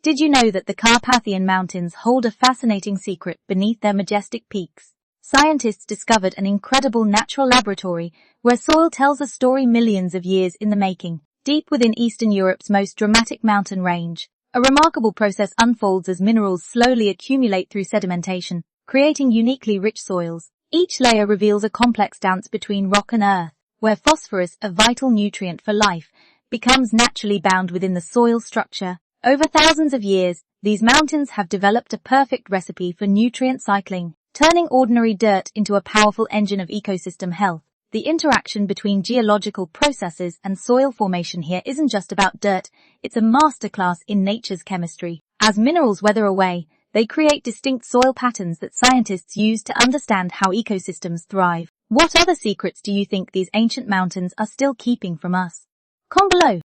Did you know that the Carpathian Mountains hold a fascinating secret beneath their majestic peaks? Scientists discovered an incredible natural laboratory where soil tells a story millions of years in the making. Deep within Eastern Europe's most dramatic mountain range, a remarkable process unfolds as minerals slowly accumulate through sedimentation, creating uniquely rich soils. Each layer reveals a complex dance between rock and earth, where phosphorus, a vital nutrient for life, becomes naturally bound within the soil structure. Over thousands of years, these mountains have developed a perfect recipe for nutrient cycling, turning ordinary dirt into a powerful engine of ecosystem health. The interaction between geological processes and soil formation here isn't just about dirt, it's a masterclass in nature's chemistry. As minerals weather away, they create distinct soil patterns that scientists use to understand how ecosystems thrive. What other secrets do you think these ancient mountains are still keeping from us? Comment below.